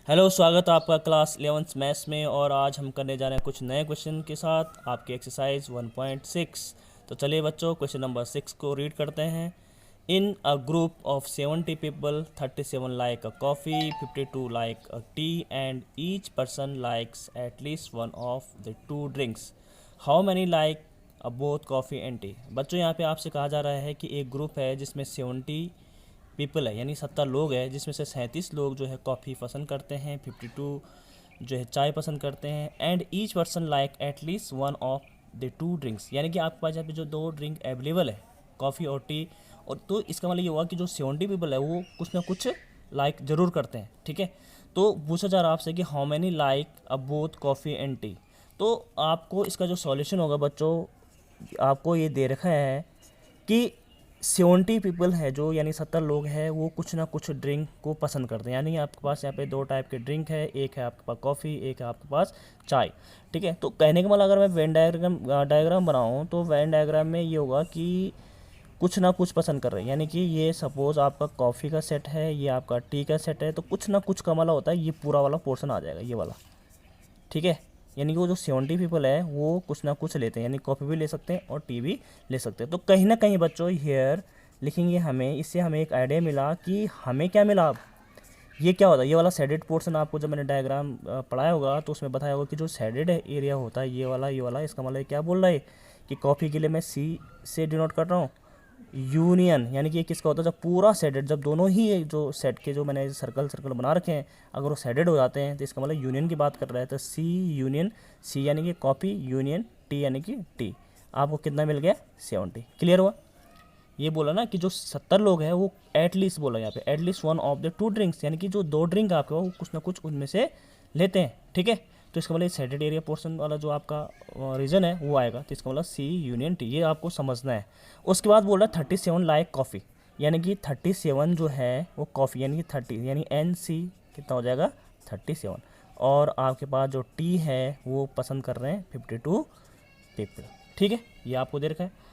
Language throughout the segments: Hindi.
हेलो, स्वागत है आपका क्लास 11th मैथ्स में। और आज हम करने जा रहे हैं कुछ नए क्वेश्चन के साथ आपकी एक्सरसाइज 1.6। तो चलिए बच्चों, क्वेश्चन नंबर 6 को रीड करते हैं। In a group of 70 people, 37 like a coffee, 52 like a tea and each person likes at least one of the two drinks. How many like a both coffee and tea. बच्चों, यहाँ पे आपसे कहा जा रहा है कि एक ग्रुप है जिसमें 70 पीपल है, यानी 70 लोग हैं, जिसमें से 37 लोग जो है कॉफ़ी पसंद करते हैं, 52 जो है चाय पसंद करते हैं, and each person like eight least one of the two drinks. यानी कि आपके पास यहाँ पे जो दो ड्रिंक अवेलेबल है, कॉफ़ी और टी, और तो इसका मतलब ये हुआ कि जो 70 पीपल है वो कुछ ना कुछ लाइक ज़रूर करते हैं। ठीक है, तो पूछा जा रहा है आपसे कि how many like a both coffee and T. तो आपको इसका जो सॉल्यूशन होगा बच्चों, आपको ये दे रखा है कि 70 पीपल है जो, यानी 70 लोग हैं, वो कुछ ना कुछ ड्रिंक को पसंद करते हैं। यानी आपके पास यहाँ पे दो टाइप के ड्रिंक है, एक है आपके पास कॉफ़ी, एक है आपके पास चाय। ठीक है, तो कहने का मतलब अगर मैं वेन डायग्राम बनाऊँ तो वेन डायग्राम में ये होगा कि कुछ ना कुछ पसंद कर रहे हैं। यानी कि ये सपोज़ आपका कॉफ़ी का सेट है, ये आपका टी का सेट है, तो कुछ ना कुछ का मतलब होता है ये पूरा वाला पोर्शन आ जाएगा, ये वाला। ठीक है, यानी कि वो जो 70 पीपल है वो कुछ ना कुछ लेते हैं, यानी कॉफ़ी भी ले सकते हैं और टी भी ले सकते हैं। तो कहीं ना कहीं बच्चों हेयर लिखेंगे हमें, इससे हमें एक आइडिया मिला कि हमें क्या मिला। अब ये क्या होता है, ये वाला शेडेड पोर्शन आपको जब मैंने डायग्राम पढ़ाया होगा तो उसमें बताया होगा कि जो शेडेड एरिया होता है ये वाला इसका मतलब क्या बोल रहा है कि कॉफ़ी के लिए मैं सी से डिनोट कर रहा हूँ यूनियन। यानी कि ये किसका होता है, जब पूरा सेडेड, जब दोनों ही एक जो सेट के जो मैंने सर्कल सर्कल बना रखे हैं अगर वो सेडेड हो जाते हैं तो इसका मतलब यूनियन की बात कर रहा है। तो सी यूनियन सी यानी कि कॉपी, यूनियन टी यानी कि टी। आपको कितना मिल गया, 70। क्लियर हुआ। ये बोला ना कि जो 70 लोग हैं वो एटलीस्ट बोला यहाँ पे, at least one of the two drinks, यानी कि जो दो ड्रिंक आपके वो कुछ ना कुछ उनमें से लेते हैं। ठीक है, तो इसका मतलब सेडेड एरिया पोर्शन वाला जो आपका रीजन है वो आएगा। तो इसका मतलब सी यूनियन टी, ये आपको समझना है। उसके बाद बोल रहा है 37 लाइक कॉफ़ी, यानी कि 37 जो है वो कॉफ़ी, यानी कि 30 यानी एन सी कितना हो जाएगा 37। और आपके पास जो टी है वो पसंद कर रहे हैं 52 पीपल। ठीक है, ये आपको दे रखा है।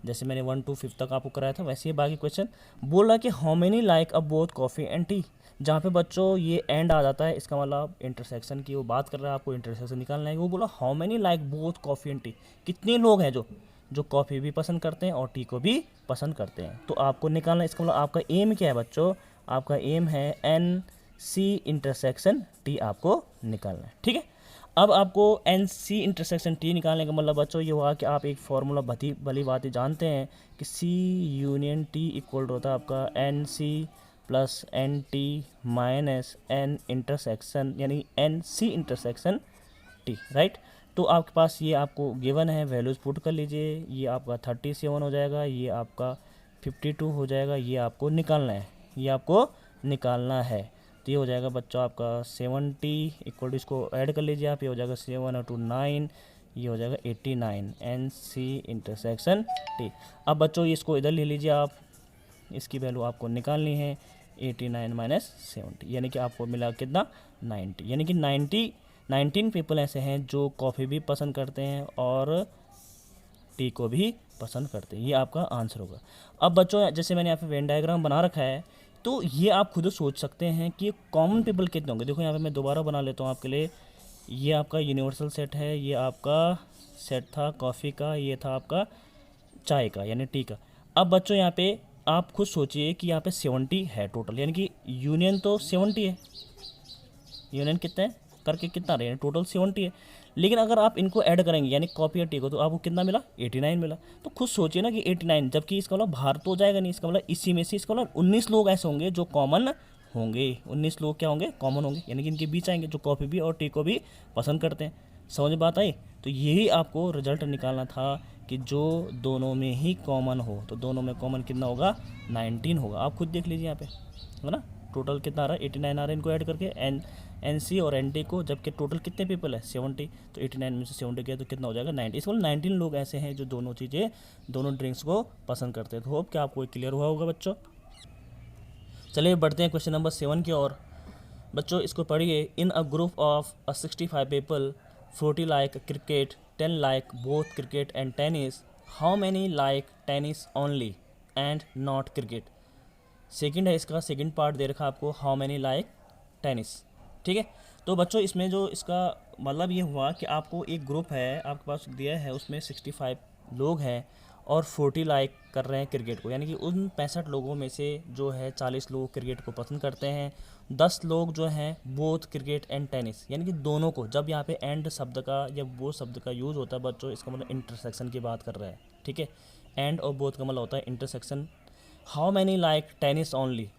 जैसे मैंने 1 to 5 तक आपको कराया था वैसे ही बाकी क्वेश्चन बोल रहा है कि how many like a both coffee and T. जहाँ पे बच्चों ये एंड आ जाता है इसका मतलब इंटरसेक्शन की वो बात कर रहा है, आपको इंटरसेक्शन निकालना है। वो बोला how many like both coffee and T, कितने लोग हैं जो जो कॉफ़ी भी पसंद करते हैं और टी को भी पसंद करते हैं। तो आपको निकालना है, इसका मतलब आपका एम क्या है बच्चों, आपका एम है एन सी इंटरसेक्शन टी आपको निकालना है। ठीक है, अब आपको एन सी इंटरसेक्शन टी निकालने का मतलब बच्चों ये हुआ कि आप एक फार्मूला भली बात ही जानते हैं कि सी यूनियन टी इक्वल होता है आपका N C plus N T minus N intersection, यानी N C intersection T. Right, तो आपके पास ये आपको गिवन है, वैल्यूज़ पुट कर लीजिए। ये आपका 37 हो जाएगा, ये आपका 52 हो जाएगा, ये आपको निकालना है, ये आपको निकालना है। तो ये हो जाएगा बच्चों आपका 70 इक्वल टू, इसको ऐड कर लीजिए आप, ये हो जाएगा 7 और 2 9, ये हो जाएगा 89 एन सी इंटरसेक्शन टी। अब बच्चों इसको इधर ले लीजिए आप, इसकी वैल्यू आपको निकालनी है 89 माइनस 70, यानी कि आपको मिला कितना 90। यानी कि 19 पीपल ऐसे हैं जो कॉफ़ी भी पसंद करते हैं और टी को भी पसंद करते हैं। ये आपका आंसर होगा। अब बच्चों जैसे मैंने यहाँ पे वेन डायग्राम बना रखा है तो ये आप खुद सोच सकते हैं कि कॉमन पीपल कितने होंगे। देखो यहाँ पे मैं दोबारा बना लेता हूँ आपके लिए। ये आपका यूनिवर्सल सेट है, ये आपका सेट था कॉफ़ी का, ये था आपका चाय का यानी टी का। अब बच्चों यहाँ पे आप खुद सोचिए कि यहाँ पे 70 है टोटल, यानी कि यूनियन तो 70 है, यूनियन कितने करके कितना रहे हैं, टोटल 70 है। लेकिन अगर आप इनको ऐड करेंगे यानी कॉपी और टी को, तो आपको कितना मिला 89 मिला। तो खुद सोचिए ना कि 89, जबकि इसका मतलब बाहर तो जाएगा नहीं, इसका मतलब इसी में से इसका मतलब 19 लोग ऐसे होंगे जो कॉमन होंगे। 19 लोग क्या होंगे, कॉमन होंगे, यानी कि इनके बीच आएंगे जो कॉफ़ी भी और टी को भी पसंद करते हैं। समझ में बात आई। तो यही आपको रिजल्ट निकालना था कि जो दोनों में ही कॉमन हो, तो दोनों में कॉमन कितना होगा 19 होगा। आप खुद देख लीजिए यहाँ पे, है ना, टोटल कितना आ रहा है 89 आ रहा है, इनको ऐड करके एन सी और एन टी को, जबकि टोटल कितने पीपल है 70, तो 89 में से 70 गया तो कितना हो जाएगा 90। इस 19 लोग ऐसे हैं जो दोनों चीज़ें, दोनों ड्रिंक्स को पसंद करते हैं। तो होप क्या आपको क्लियर हुआ होगा बच्चों। चलिए बढ़ते हैं क्वेश्चन नंबर 7 की ओर। बच्चों इसको पढ़िए। In a group of 65 people, 40 like cricket, 10 like both cricket and tennis, how many like tennis only and not cricket. Second है इसका, सेकंड पार्ट दे रखा आपको, हाउ मैनी लाइक टेनिस। ठीक है। तो बच्चों इसमें जो इसका मतलब ये हुआ कि आपको एक ग्रुप है आपके पास दिया है, उसमें 65 लोग हैं और 40 लाइक कर रहे हैं क्रिकेट को, यानी कि उन 65 लोगों में से जो है 40 लोग क्रिकेट को पसंद करते हैं, 10 लोग जो हैं बोथ क्रिकेट एंड टेनिस, यानी कि दोनों को। जब यहाँ पे एंड शब्द का या वो शब्द का यूज़ होता है बच्चों, इसका मतलब इंटरसेक्शन की बात कर रहा है, ठीक है। एंड और बोथ का मतलब होता है intersection. How many like tennis only,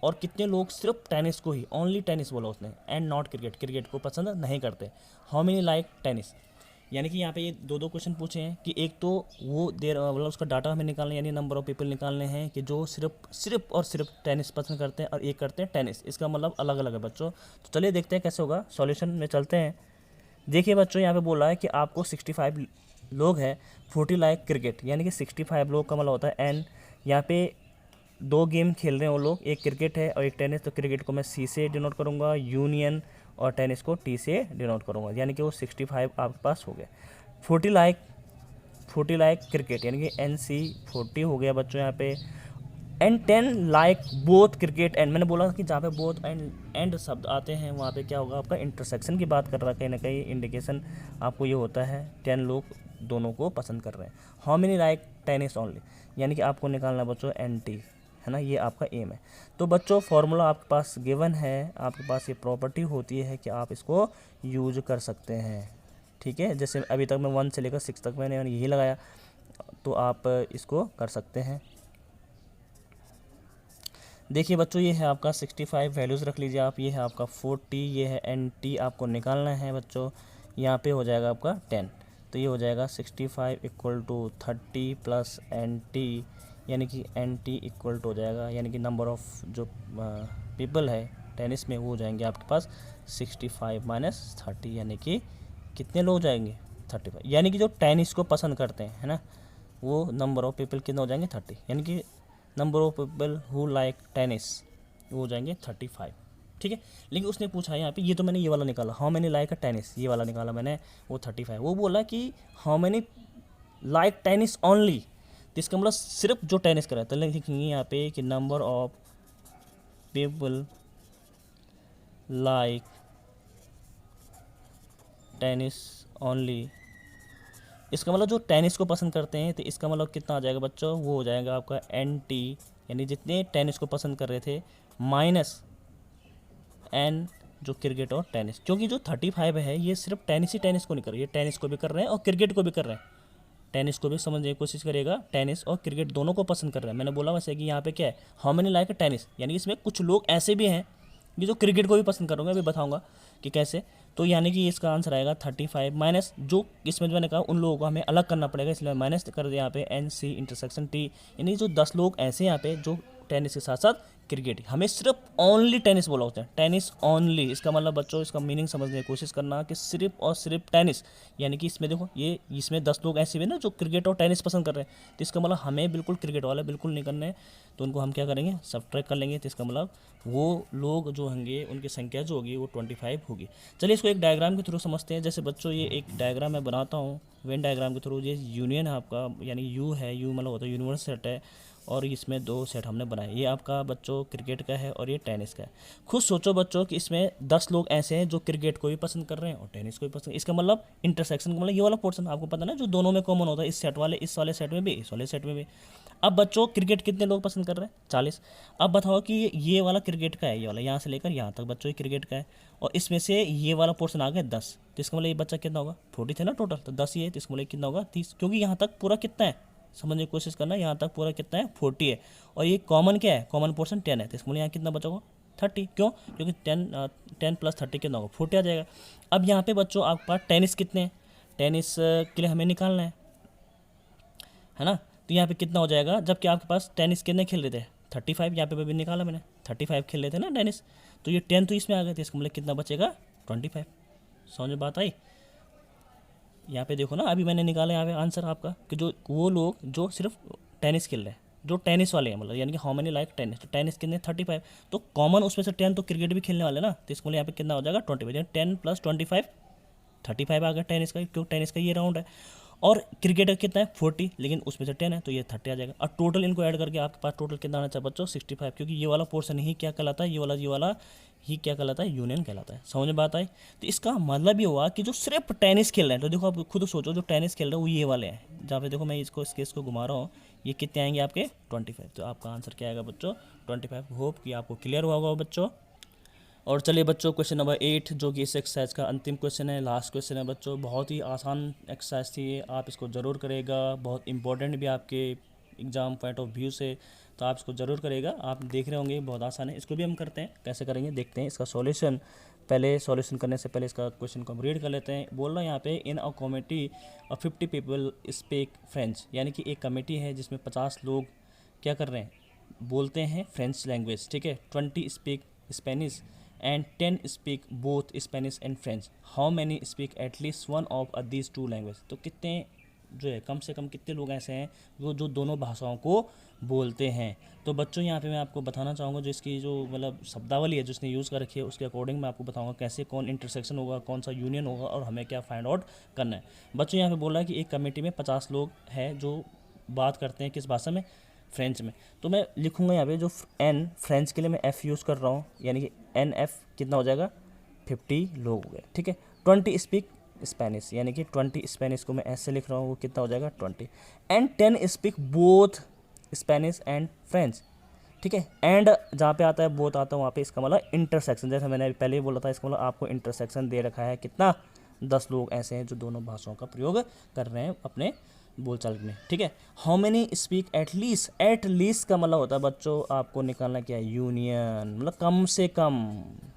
और कितने लोग सिर्फ टेनिस को ही, ओनली टेनिस बोला उसने, एंड नॉट क्रिकेट, क्रिकेट को पसंद नहीं करते। हाउ मेनी लाइक टेनिस, यानी कि यहाँ पे ये दो क्वेश्चन पूछे हैं कि एक तो वो देर मतलब उसका डाटा हमें निकालना है, यानी नंबर ऑफ पीपल निकालने हैं कि जो सिर्फ और सिर्फ टेनिस पसंद करते हैं और एक करते हैं टेनिस, इसका मतलब अलग अलग है बच्चों। तो चलिए देखते हैं कैसे होगा, सॉल्यूशन में चलते हैं। देखिए बच्चों यहाँ पे बोल रहा है कि आपको 65 लोग हैं, 40 लाइक क्रिकेट, यानी कि 65 लोग का मतलब होता है एंड यहाँ पे 2 गेम खेल रहे हैं वो लोग, एक क्रिकेट है और एक टेनिस। तो क्रिकेट को मैं सी से डिनोट करूँगा यूनियन, और टेनिस को टी से डिनोट करूँगा, यानी कि वो 65 आपके पास हो गए। 40 लाइक क्रिकेट, यानी कि एन सी 40 हो गया बच्चों यहाँ पे। And 10 like both cricket and, मैंने बोला कि जहाँ पे बोथ एंड शब्द आते हैं वहाँ पे क्या होगा, आपका इंटरसेक्शन की बात कर रहा है, कहीं ना कहीं इंडिकेशन आपको ये होता है 10 लोग दोनों को पसंद कर रहे हैं। How many like tennis only, यानी कि आपको निकालना बच्चों एन टी, है ना, ये आपका एम है। तो बच्चों फॉर्मूला आपके पास गिवन है, आपके पास ये प्रॉपर्टी होती है कि आप इसको यूज कर सकते हैं, ठीक है। जैसे अभी तक मैं 1 से लेकर 6 तक मैंने यही लगाया, तो आप इसको कर सकते हैं। देखिए बच्चों ये है आपका 65, वैल्यूज़ रख लीजिए आप, ये है आपका 40, ये है एन टी आपको निकालना है बच्चों। यहाँ पे हो जाएगा आपका 10, तो ये हो जाएगा 65 इक्वल टू 30 प्लस एन टी, यानी कि एन टी इक्वल टू हो जाएगा, यानी कि नंबर ऑफ़ जो पीपल है टेनिस में वो हो जाएंगे आपके पास 65 माइनस 30, यानी कि कितने लोग जाएंगे 35, यानी कि जो टेनिस को पसंद करते हैं, है ना, वो नंबर ऑफ़ पीपल कितने हो जाएंगे 30, यानी कि number of people who like tennis वो हो जाएंगे 35, ठीक है। लेकिन उसने पूछा यहाँ पे, ये तो मैंने ये वाला निकाला, how many like a tennis, ये वाला निकाला मैंने, वो 35। वो बोला कि how many like tennis only, तो इसका मतलब सिर्फ जो टेनिस कर रहा है, तो लिखेंगे यहाँ पे कि number of people like tennis only, इसका मतलब जो टेनिस को पसंद करते हैं, तो इसका मतलब कितना आ जाएगा बच्चों, वो हो जाएगा आपका एन टी, यानी जितने टेनिस को पसंद कर रहे थे माइनस एन जो क्रिकेट और टेनिस, क्योंकि जो 35 है ये सिर्फ टेनिस ही टेनिस को नहीं कर रही है, टेनिस को भी कर रहे हैं और क्रिकेट को भी कर रहे हैं। टेनिस को भी समझने की कोशिश करेगा, टेनिस और क्रिकेट दोनों को पसंद कर रहे हैं। मैंने बोला वैसे कि यहाँ पे क्या है, हाउ मेनी लाइक टेनिस, यानी इसमें कुछ लोग ऐसे भी हैं कि जो क्रिकेट को भी पसंद करूँगा, अभी बताऊँगा कि कैसे। तो यानी कि इसका आंसर आएगा 35 माइनस जो इसमें जो मैंने कहा उन लोगों को हमें अलग करना पड़ेगा, इसलिए माइनस कर दिया यहाँ पे एन सी इंटरसेक्शन टी, यानी जो 10 लोग ऐसे यहाँ पे जो टेनिस के साथ साथ क्रिकेट, हमें सिर्फ ओनली टेनिस बोला होता है, टेनिस ओनली। इसका मतलब बच्चों इसका मीनिंग समझने की कोशिश करना कि सिर्फ और सिर्फ टेनिस, यानी कि इसमें देखो ये इसमें 10 लोग ऐसे भी ना जो क्रिकेट और टेनिस पसंद कर रहे हैं, तो इसका मतलब हमें बिल्कुल क्रिकेट वाले बिल्कुल नहीं करने हैं, तो उनको हम क्या करेंगे, सब्ट्रैक्ट कर लेंगे। तो इसका मतलब वो लोग जो होंगे उनकी संख्या जो होगी वो 25 होगी। चलिए इसको एक डायग्राम के थ्रू समझते हैं। जैसे बच्चों ये एक डायग्राम मैं बनाता हूँ वेन डायग्राम के थ्रू, ये यूनियन है आपका, यानी यू है, यू मतलब होता है यूनिवर्स सेट है, और इसमें 2 सेट हमने बनाए, ये आपका बच्चों क्रिकेट का है और ये टेनिस का है। खुद सोचो बच्चों कि इसमें 10 लोग ऐसे हैं जो क्रिकेट को भी पसंद कर रहे हैं और टेनिस को भी पसंद, इसका मतलब इंटरसेक्शन का मतलब ये वाला पोर्शन आपको पता ना जो दोनों में कॉमन होता है, इस सेट वाले इस वाले सेट में भी, इस वाले सेट में भी। अब बच्चों क्रिकेट कितने लोग पसंद कर रहे हैं 40। अब बताओ कि ये वाला क्रिकेट का है, ये वाला यहाँ से लेकर यहाँ तक बच्चों ये क्रिकेट का है, और इसमें से ये वाला पोर्शन आ गया 10, तो इसका मतलब ये बच्चा कितना होगा, 40 थे ना टोटल, तो 10 ही है, तो इसका मतलब कितना होगा 30, क्योंकि यहाँ तक पूरा कितना है समझने की कोशिश करना, यहाँ तक पूरा कितना है 40 है, और ये कॉमन क्या है, कॉमन पोर्शन 10 है, तो इसमें यहाँ कितना बचा होगा 30, क्यों, क्योंकि 10 प्लस 30 कितना होगा 40 आ जाएगा। अब यहाँ पे बच्चों आपके पास टेनिस कितने हैं, टेनिस के लिए हमें निकालना है ना, तो यहाँ पे कितना हो जाएगा, जबकि आपके पास टेनिस कितने खेल रहे थे 35, यहाँ पे भी निकाला मैंने 35 खेल रहे थे ना टेनिस, तो ये 10 तो इसमें आ गए थे, इसका मतलब कितना बचेगा 25। समझ में बात आई, यहाँ पे देखो ना अभी मैंने निकाला यहाँ पे आंसर आपका कि जो वो लोग जो सिर्फ टेनिस खेल रहे हैं, जो टेनिस वाले हैं, मतलब यानी कि हाउ मेनी लाइक टेनिस, तो टेनिस कितने 35, तो कॉमन उसमें से 10 तो क्रिकेट भी खेलने वाले ना, तो इसको यहाँ पे कितना हो जाएगा 25, 10 प्लस 25 35 आ गया टेनिस का, क्योंकि टेनिस का ये राउंड है। और क्रिकेटर कितना है 40, लेकिन उसमें से 10 है तो ये 30 आ जाएगा। और टोटल इनको ऐड करके आपके पास टोटल कितना आना चाहिए बच्चों 65, क्योंकि ये वाला पोर्शन ही क्या कहलाता है, ये वाला ही क्या कहलाता है, यूनियन कहलाता है। समझ में बात आई। तो इसका मतलब ये हुआ कि जो सिर्फ टेनिस खेल रहे हैं, तो देखो आप खुद सोचो जो टेनिस खेल रहे हैं वो ये वाले हैं, जहाँ पे देखो मैं इसको इस केस को घुमा रहा हूँ, ये कितने आएंगे आपके 25। तो आपका आंसर क्या आएगा बच्चों 25। होप कि आपको क्लियर हुआ होगा बच्चों। और चलिए बच्चों क्वेश्चन नंबर 8 जो कि इस एक्सरसाइज का अंतिम क्वेश्चन है, लास्ट क्वेश्चन है बच्चों। बहुत ही आसान एक्सरसाइज थी ये, आप इसको ज़रूर करेगा, बहुत इंपॉर्टेंट भी आपके एग्ज़ाम पॉइंट ऑफ व्यू से, तो आप इसको ज़रूर करेगा। आप देख रहे होंगे बहुत आसान है, इसको भी हम करते हैं, कैसे करेंगे देखते हैं इसका सॉल्यूशन। पहले सॉल्यूशन करने से पहले इसका क्वेश्चन को हम रीड कर लेते हैं। बोल रहा है यहाँ पे in a committee of 50 people speak French, यानी कि एक कमेटी है जिसमें 50 लोग क्या कर रहे हैं, बोलते हैं फ्रेंच लैंग्वेज, ठीक है। 20 speak Spanish and 10 speak both Spanish and French. How many speak at least one of these two languages? तो कितने जो है कम से कम कितने लोग ऐसे हैं जो दोनों भाषाओं को बोलते हैं। तो बच्चों यहाँ पे मैं आपको बताना चाहूँगा जो इसकी जो मतलब शब्दावली है जो इसने यूज़ कर रखी है उसके अकॉर्डिंग मैं आपको बताऊँगा कैसे कौन इंटरसेक्शन होगा, कौन सा यूनियन होगा और हमें क्या फाइंड आउट करना है। बच्चों यहाँ पे बोल रहा है कि एक कमेटी में 50 लोग हैं जो बात करते हैं किस भाषा में, फ्रेंच में। तो मैं लिखूँगा यहाँ पे जो एन फ्रेंच के लिए मैं एफ़ यूज़ कर रहा हूँ, यानी कि एन एफ कितना हो जाएगा 50 लोग हो गए, ठीक है। 20 स्पीक स्पेनिश, यानी कि 20 स्पेनिश को मैं ऐसे लिख रहा हूँ, वो कितना हो जाएगा 20। And 10 speak both Spanish and French, ठीक है। एंड जहाँ पे आता है बोथ आता है वहाँ पे इसका मतलब इंटरसेक्शन, जैसे मैंने पहले ही बोला था, इसका मतलब आपको इंटरसेक्शन दे रखा है कितना 10 लोग ऐसे हैं जो दोनों भाषाओं का प्रयोग कर रहे हैं अपने बोलचाल में, ठीक है। How many speak at least का मतलब होता है बच्चों आपको निकालना क्या है, यूनियन, मतलब कम से कम,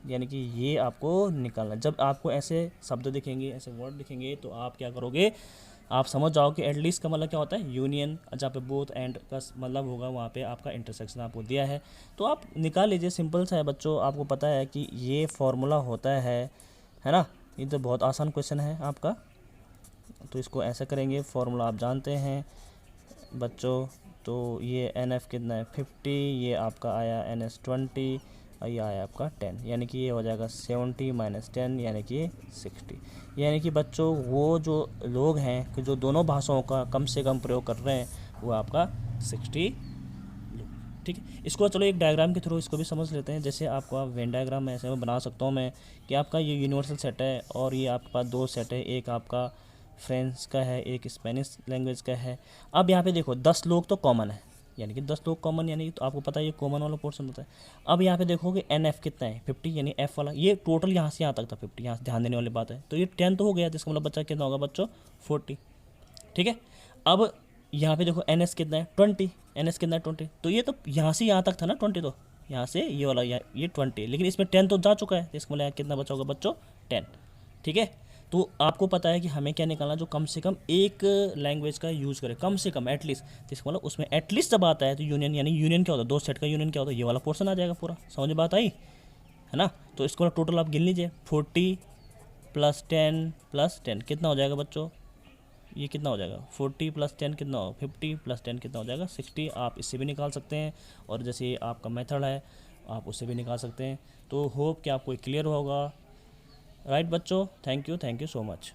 यानी कि ये आपको निकालना। जब आपको ऐसे शब्द दिखेंगे, ऐसे वर्ड दिखेंगे, तो आप क्या करोगे, आप समझ जाओ कि एटलीस्ट का मतलब क्या होता है यूनियन, जहाँ पे बोथ एंड का मतलब होगा वहाँ पे आपका इंटरसेक्शन आपको दिया है, तो आप निकाल लीजिए। सिंपल सा है बच्चों, आपको पता है कि ये फॉर्मूला होता है ना। ये तो बहुत आसान क्वेश्चन है आपका, तो इसको ऐसा करेंगे, फॉर्मूला आप जानते हैं बच्चों। तो ये एन एफ कितना है 50, ये आपका आया एन एस 20 और ये आया आपका 10, यानी कि ये हो जाएगा 70 - 10 यानी कि 60। यानी कि बच्चों वो जो लोग हैं कि जो दोनों भाषाओं का कम से कम प्रयोग कर रहे हैं वो आपका 60 लोग, ठीक है। इसको चलो एक डायग्राम के थ्रू इसको भी समझ लेते हैं। जैसे आपको आप वेन डायग्राम ऐसे में बना सकता हूँ मैं कि आपका ये यूनिवर्सल सेट है और ये आपके पास 2 सेट है, एक आपका फ्रेंच का है, एक स्पेनिश लैंग्वेज का है। अब यहाँ पे देखो 10 लोग तो कॉमन है, यानी कि 10 लोग कॉमन, यानी कि तो आपको पता है ये कॉमन वाला पोर्शन होता है। अब यहाँ पे देखोगे एन एफ कितना है 50, यानी एफ वाला ये टोटल यहाँ से यहाँ तक था 50, यहाँ से ध्यान देने वाली बात है। तो ये 10 तो हो गया, जिसका मतलब बच्चा कितना होगा बच्चों 40, ठीक है। अब यहाँ पे देखो एन एस कितना है 20, एन एस कितना है 20, तो ये तो यहाँ से यहाँ तक था ना 20, तो यहाँ से ये वाला ये 20, लेकिन इसमें 10 तो जा चुका है, इसका मतलब कितना बचा होगा बच्चों 10, ठीक है। तो आपको पता है कि हमें क्या निकालना, जो कम से कम एक लैंग्वेज का यूज़ करे, कम से कम एटलीस्ट, तो इसका मतलब उसमें एटलीस्ट जब आता है तो यूनियन, यानी यूनियन क्या होता है 2 सेट का यूनियन क्या होता है, ये वाला पोर्शन आ जाएगा पूरा। समझ में बात आई है ना। तो इसको टोटल आप गिन लीजिए 40 + 10 + 10 कितना हो जाएगा बच्चों, ये कितना हो जाएगा 40 + 10 कितना हो 50 + 10 कितना हो जाएगा 60। आप इससे भी निकाल सकते हैं और जैसे आपका मेथड है आप उससे भी निकाल सकते हैं। तो होप कि आपको क्लियर होगा, राइट बच्चों। Thank you so much.